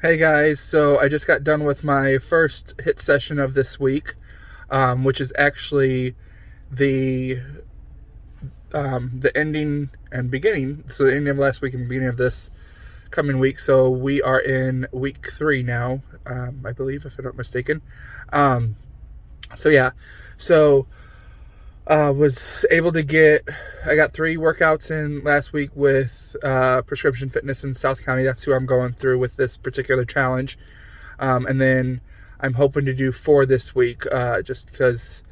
Hey guys, so I just got done with my first hit session of this week, which is actually the the ending and beginning. So the ending of last week and the beginning of this coming week. So we are in week 3 now, I believe, if I'm not mistaken. Um, so yeah, so was able to get. I got 3 workouts in last week with Prescription Fitness in South County. That's who I'm going through with this particular challenge. And then I'm hoping to do 4 this week, just because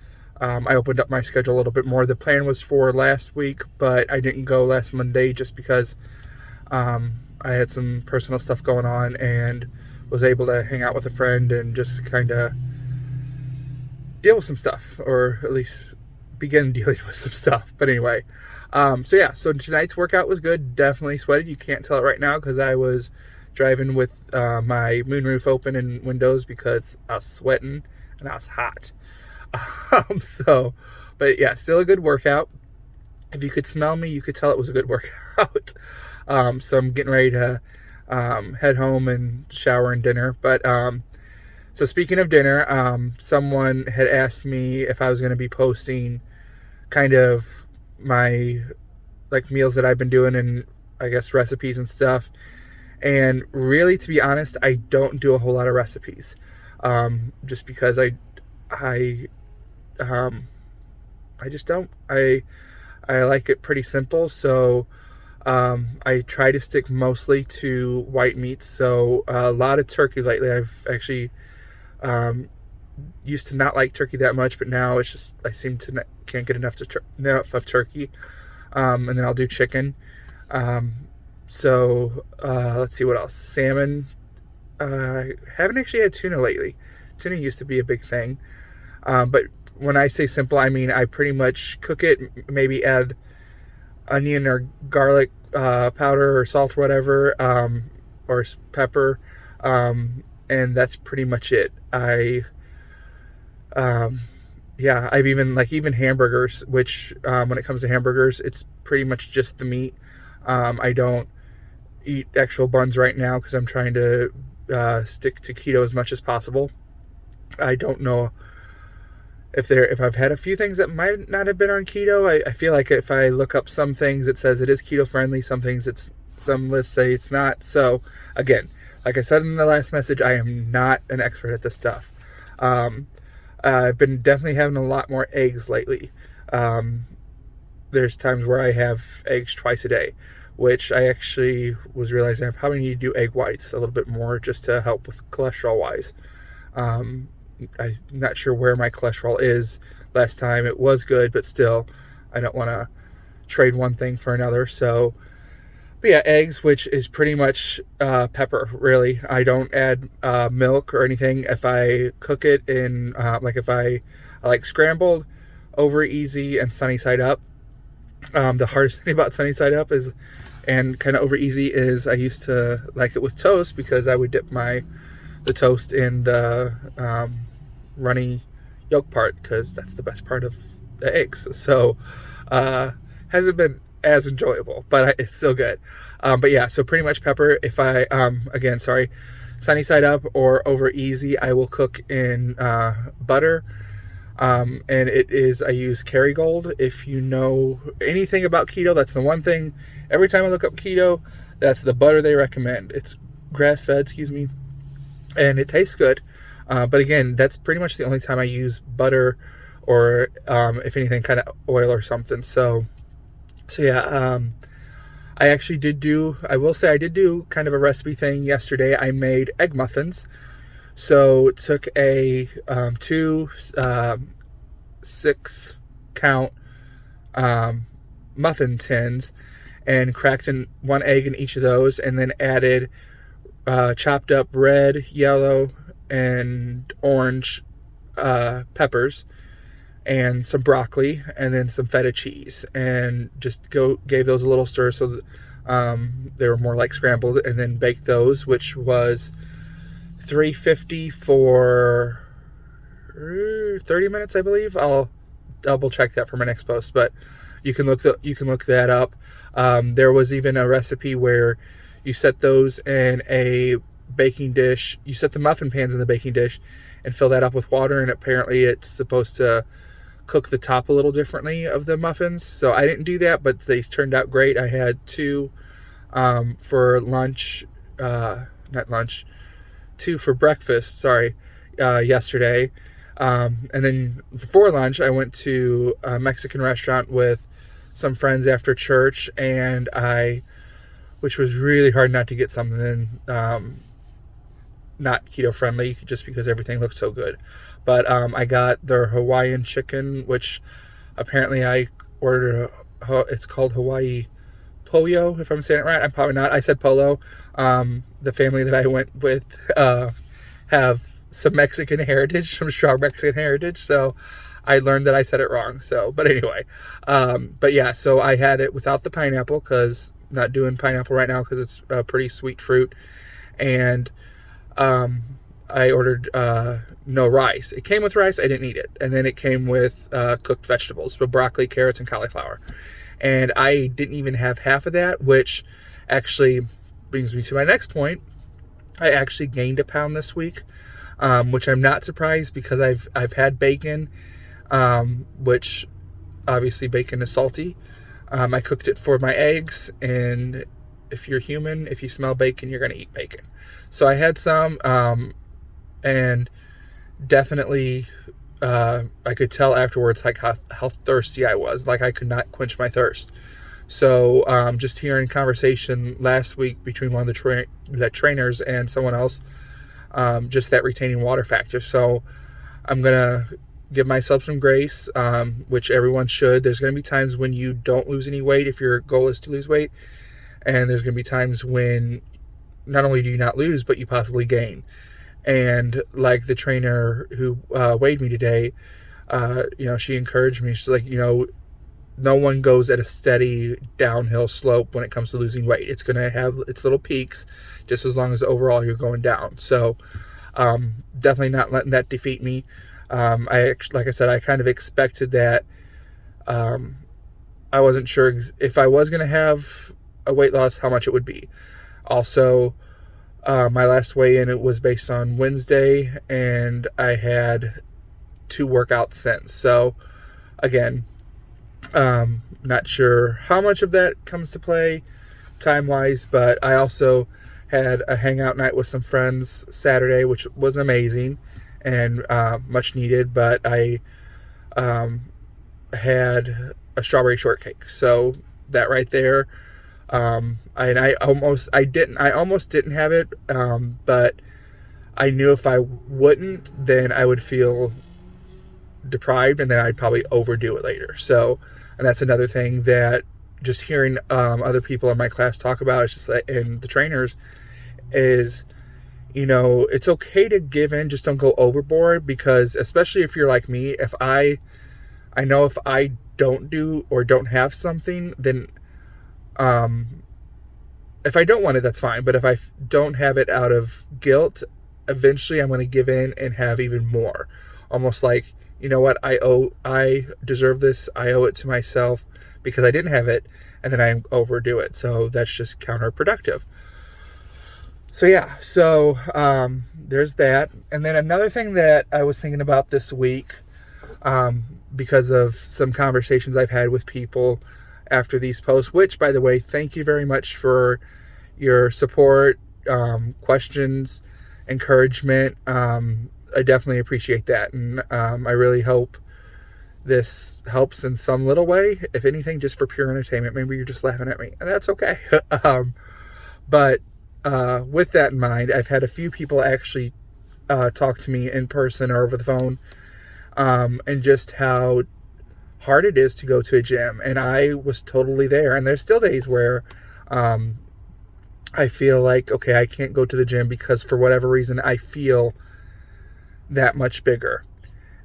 I opened up my schedule a little bit more. The plan was for last week, but I didn't go last Monday just because I had some personal stuff going on and was able to hang out with a friend and just kind of deal with some stuff, or at least begin dealing with some stuff. But anyway, so tonight's workout was good. Definitely sweated. You can't tell it right now because I was driving with my moonroof open and windows because I was sweating and I was hot. So, but yeah, still a good workout. If you could smell me, you could tell it was a good workout. So I'm getting ready to head home and shower and dinner. But so speaking of dinner, someone had asked me if I was going to be posting kind of my like meals that I've been doing and I guess recipes and stuff. And really, to be honest, I don't do a whole lot of recipes, just because I, um, I just don't. I like it pretty simple, so I try to stick mostly to white meats. So a lot of turkey lately. I've actually um, used to not like turkey that much, but now it's just I seem to can't get enough of turkey. And then I'll do chicken. Um, let's see what else. Salmon. Haven't actually had tuna lately. Tuna used to be a big thing, but when I say simple, I mean I pretty much cook it, maybe add onion or garlic powder or salt, or whatever, or pepper, and that's pretty much it. Um, yeah, I've even hamburgers, which when it comes to hamburgers, it's pretty much just the meat. I don't eat actual buns right now because I'm trying to stick to keto as much as possible. I don't know if I've had a few things that might not have been on keto. I feel like if I look up some things, it says it is keto friendly. Some things some lists say it's not. So again, like I said in the last message, I am not an expert at this stuff. Um, I've been definitely having a lot more eggs lately. Um, there's times where I have eggs twice a day, which I actually was realizing I probably need to do egg whites a little bit more just to help with cholesterol wise. Um, I'm not sure where my cholesterol is. Last time it was good, but still, I don't want to trade one thing for another. So, but yeah, eggs, which is pretty much pepper, really. I don't add milk or anything. If I cook it in, I like scrambled, over easy, and sunny side up. The hardest thing about sunny side up is, and kind of over easy, is I used to like it with toast because I would dip the toast in the runny yolk part because that's the best part of the eggs. So hasn't been as enjoyable, but it's still good. But yeah, so pretty much pepper. If I again, sorry, sunny side up or over easy, I will cook in butter. And I use Kerrygold. If you know anything about keto, that's the one thing. Every time I look up keto, that's the butter they recommend. It's grass fed, excuse me, and it tastes good. But again, that's pretty much the only time I use butter, or if anything, kind of oil or something. So yeah, I actually did do. I will say I did do kind of a recipe thing yesterday. I made egg muffins. So took a 6 count muffin tins and cracked in 1 egg in each of those, and then added chopped up red, yellow, and orange peppers, and some broccoli, and then some feta cheese, and just gave those a little stir so they were more like scrambled, and then baked those, which was 350 for 30 minutes, I believe. I'll double check that for my next post, but you can look that up. There was even a recipe where you set those in a baking dish. You set the muffin pans in the baking dish and fill that up with water, and apparently it's supposed to cook the top a little differently of the muffins. So I didn't do that, but they turned out great. I had two for lunch, not lunch, two for breakfast, sorry, yesterday. And then for lunch, I went to a Mexican restaurant with some friends after church, and which was really hard not to get something not keto friendly, just because everything looked so good. But I got their Hawaiian chicken, which apparently I ordered. It's called Hawaii Pollo, if I'm saying it right. I'm probably not. I said Polo. The family that I went with have some Mexican heritage, some strong Mexican heritage. So I learned that I said it wrong. So, but anyway, but yeah. So I had it without the pineapple, because not doing pineapple right now because it's a pretty sweet fruit, and I ordered no rice. It came with rice. I didn't eat it. And then it came with cooked vegetables, with broccoli, carrots, and cauliflower. And I didn't even have half of that, which actually brings me to my next point. I actually gained a pound this week, which I'm not surprised, because I've had bacon, which obviously bacon is salty. I cooked it for my eggs, and if you're human, if you smell bacon, you're going to eat bacon. So I had some, and definitely I could tell afterwards like how thirsty I was. Like I could not quench my thirst. So just hearing conversation last week between one of the trainers and someone else, just that retaining water factor. So I'm going to give myself some grace, which everyone should. There's going to be times when you don't lose any weight if your goal is to lose weight. And there's going to be times when not only do you not lose, but you possibly gain. And like the trainer who weighed me today, she encouraged me. She's like, no one goes at a steady downhill slope when it comes to losing weight. It's going to have its little peaks, just as long as overall you're going down. So definitely not letting that defeat me. Like I said, I kind of expected that. I wasn't sure if I was going to have a weight loss, how much it would be. Also, my last weigh-in, it was based on Wednesday, and I had 2 workouts since. So again, not sure how much of that comes to play time-wise, but I also had a hangout night with some friends Saturday, which was amazing and much needed. But I had a strawberry shortcake, so that right there. I almost didn't have it, but I knew if I wouldn't, then I would feel deprived, and then I'd probably overdo it later. So, and that's another thing that just hearing other people in my class talk about, it's just like, and the trainers, is, it's okay to give in, just don't go overboard, because especially if you're like me, if I know if I don't do or don't have something, then if I don't want it, that's fine. But if I don't have it out of guilt, eventually I'm going to give in and have even more. Almost like, you know what, I deserve this. I owe it to myself because I didn't have it, and then I overdo it. So that's just counterproductive. So yeah, there's that. And then another thing that I was thinking about this week, because of some conversations I've had with people after these posts, which, by the way, thank you very much for your support, questions, encouragement. I definitely appreciate that. And I really hope this helps in some little way. If anything, just for pure entertainment. Maybe you're just laughing at me, and that's okay. But with that in mind, I've had a few people actually talk to me in person or over the phone, and just how hard it is to go to a gym. And I was totally there. And there's still days where I feel like, okay, I can't go to the gym because for whatever reason I feel that much bigger.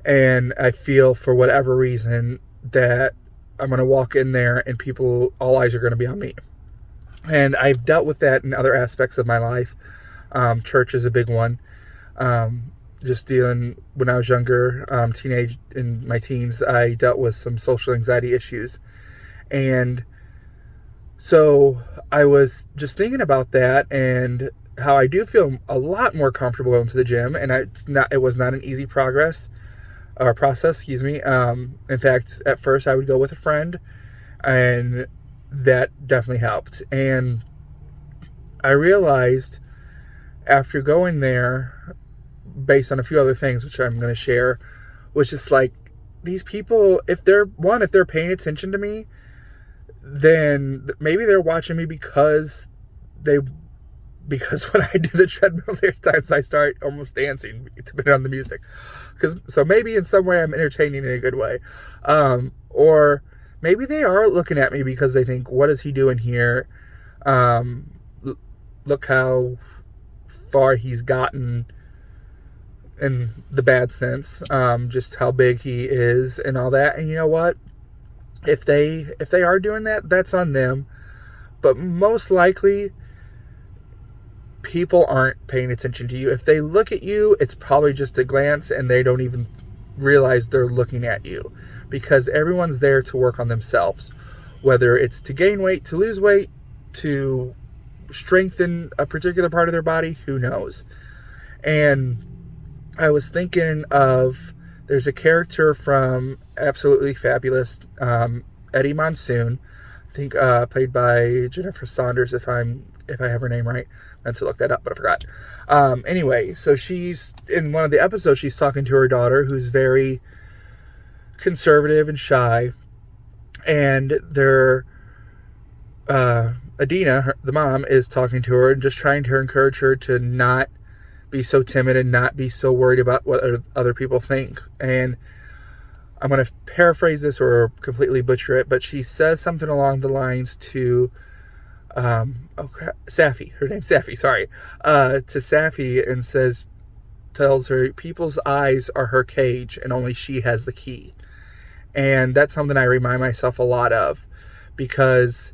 And I feel for whatever reason that I'm going to walk in there and all eyes are going to be on me. And I've dealt with that in other aspects of my life. Church is a big one. Just dealing when I was younger, in my teens, I dealt with some social anxiety issues. And so I was just thinking about that, and how I do feel a lot more comfortable going to the gym, and it was not an easy process, excuse me. In fact, at first I would go with a friend, and that definitely helped. And I realized after going there, based on a few other things, which I'm going to share, was just like, these people, if they're paying attention to me, then maybe they're watching me because when I do the treadmill, there's times I start almost dancing, depending on the music. So maybe in some way I'm entertaining in a good way. Or maybe they are looking at me because they think, what is he doing here? Look how far he's gotten, in the bad sense, just how big he is and all that. And you know what? If they are doing that, that's on them. But most likely, people aren't paying attention to you. If they look at you, it's probably just a glance, and they don't even realize they're looking at you, because everyone's there to work on themselves, whether it's to gain weight, to lose weight, to strengthen a particular part of their body, who knows. And I was thinking of, there's a character from Absolutely Fabulous, Eddie Monsoon, I think played by Jennifer Saunders, if I have her name right. I meant to look that up, but I forgot. Anyway, so she's in one of the episodes, she's talking to her daughter, who's very conservative and shy, and Adina, the mom, is talking to her and just trying to encourage her to not be so timid and not be so worried about what other people think. And I'm going to paraphrase this or completely butcher it, but she says something along the lines to Safi, her name's Safi, sorry, to Safi, and tells her people's eyes are her cage and only she has the key. And that's something I remind myself a lot of, because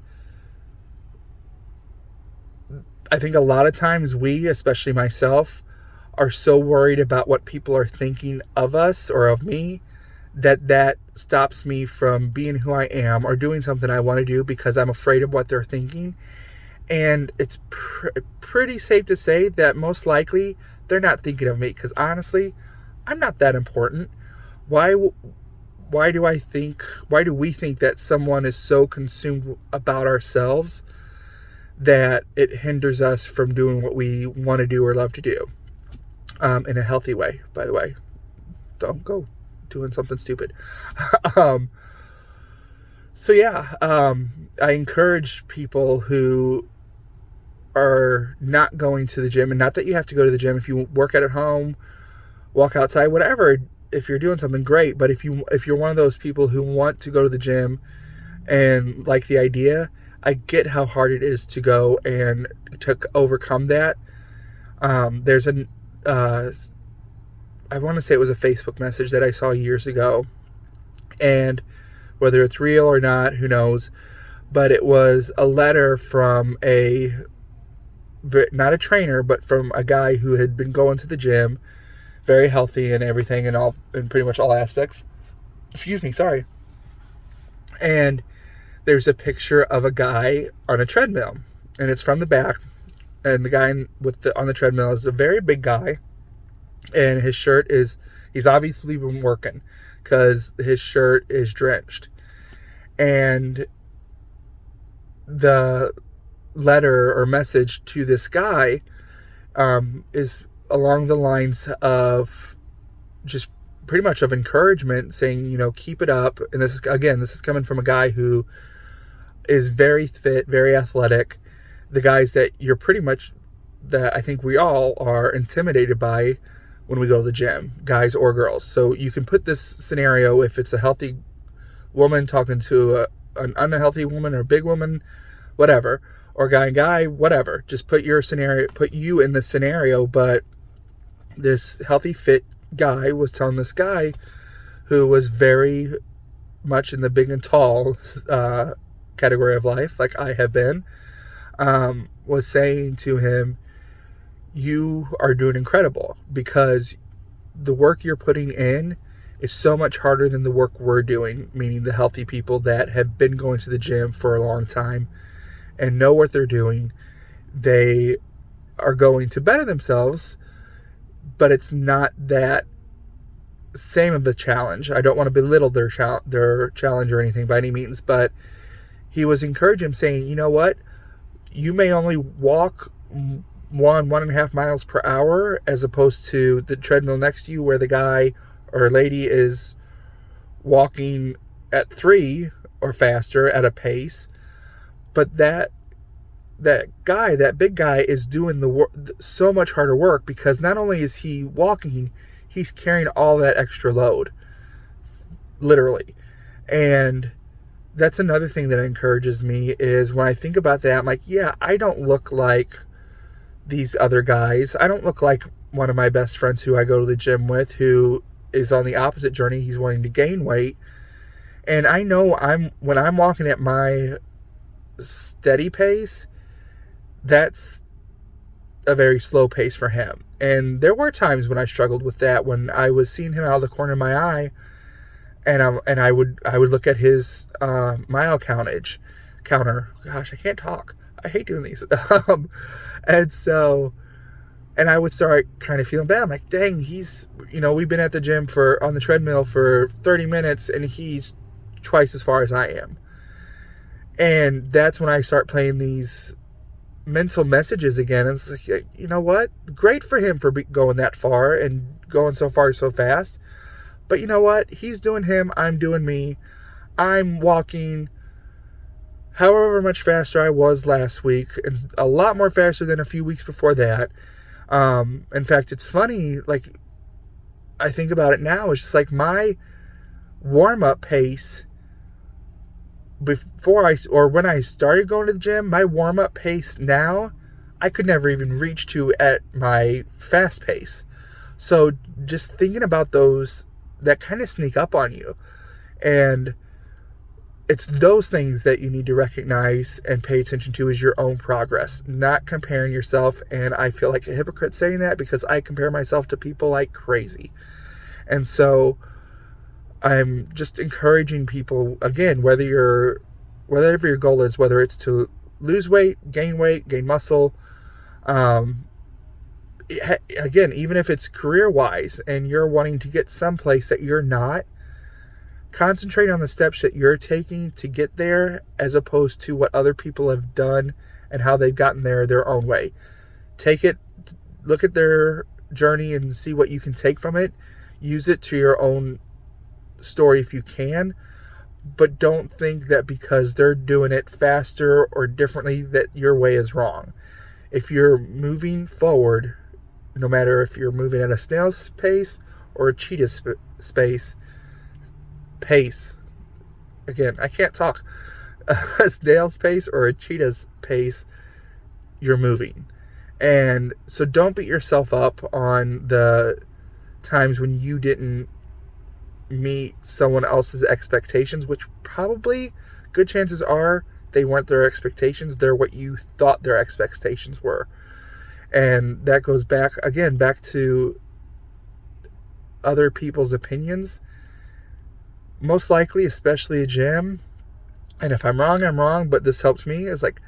I think a lot of times we, especially myself, are so worried about what people are thinking of us or of me that stops me from being who I am or doing something I want to do, because I'm afraid of what they're thinking. And it's pretty safe to say that most likely they're not thinking of me, because honestly, I'm not that important. Why do we think that someone is so consumed about ourselves that it hinders us from doing what we want to do or love to do, in a healthy way, by the way? Don't go doing something stupid. So yeah, I encourage people who are not going to the gym, and not that you have to go to the gym. If you work out at home, walk outside, whatever, if you're doing something, great. But if you're one of those people who want to go to the gym and like the idea, I get how hard it is to go and to overcome that. There's I want to say it was a Facebook message that I saw years ago, and whether it's real or not, who knows, but it was a letter from not a trainer, but from a guy who had been going to the gym, very healthy and everything, and in pretty much all aspects. Excuse me, sorry. And there's a picture of a guy on a treadmill, and it's from the back, and the guy on the treadmill is a very big guy, and his shirt he's obviously been working, because his shirt is drenched. And the letter or message to this guy is along the lines of just pretty much of encouragement, saying, keep it up. And this is coming from a guy who is very fit, very athletic. The guys that I think we all are intimidated by when we go to the gym, guys or girls. So you can put this scenario, if it's a healthy woman talking to an unhealthy woman or a big woman, whatever, or guy and guy, whatever. Just put you in this scenario. But this healthy, fit guy was telling this guy, who was very much in the big and tall category of life, like I have been, was saying to him, you are doing incredible, because the work you're putting in is so much harder than the work we're doing, meaning the healthy people that have been going to the gym for a long time and know what they're doing. They are going to better themselves, but it's not that same of a challenge. I don't want to belittle their challenge or anything by any means, but he was encouraging him, saying, you know what, you may only walk 1.5 miles per hour as opposed to the treadmill next to you where the guy or lady is walking at 3 or faster at a pace, but that big guy is doing so much harder work, because not only is he walking, he's carrying all that extra load, literally. And that's another thing that encourages me, is when I think about that, I'm like, yeah, I don't look like these other guys. I don't look like one of my best friends who I go to the gym with, who is on the opposite journey. He's wanting to gain weight. And I know when I'm walking at my steady pace, that's a very slow pace for him. And there were times when I struggled with that, when I was seeing him out of the corner of my eye, and I would look at his mile counter. Gosh, I can't talk. I hate doing these. And I would start kind of feeling bad. I'm like, dang, he's, we've been at the gym on the treadmill for 30 minutes, and he's twice as far as I am. And that's when I start playing these mental messages again. And it's like, you know what? Great for him for going that far and going so far so fast. But you know what? He's doing him. I'm doing me. I'm walking however much faster I was last week, and a lot more faster than a few weeks before that. In fact, it's funny, like, I think about it now, it's just like my warm-up pace when I started going to the gym, my warm-up pace now, I could never even reach to at my fast pace. So just thinking about those, that kind of sneak up on you. And it's those things that you need to recognize and pay attention to, is your own progress, not comparing yourself. And I feel like a hypocrite saying that, because I compare myself to people like crazy. And so I'm just encouraging people, again, whatever your goal is, whether it's to lose weight, gain muscle, again, even if it's career-wise and you're wanting to get someplace that you're not, concentrate on the steps that you're taking to get there, as opposed to what other people have done and how they've gotten there their own way. Look at their journey and see what you can take from it. Use it to your own story if you can, but don't think that because they're doing it faster or differently that your way is wrong. If you're moving forward, no matter if you're moving at a snail's pace or a cheetah's pace, again, I can't talk, a snail's pace or a cheetah's pace, you're moving. And so don't beat yourself up on the times when you didn't meet someone else's expectations, which probably, good chances are, they weren't their expectations. They're what you thought their expectations were. And that goes back to other people's opinions. Most likely, especially a gym, and if I'm wrong, I'm wrong, but this helps me, is like,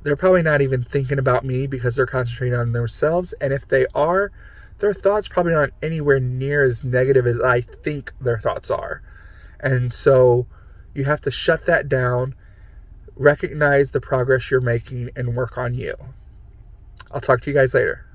they're probably not even thinking about me, because they're concentrating on themselves. And if they are, their thoughts probably aren't anywhere near as negative as I think their thoughts are. And so you have to shut that down, recognize the progress you're making, and work on you. I'll talk to you guys later.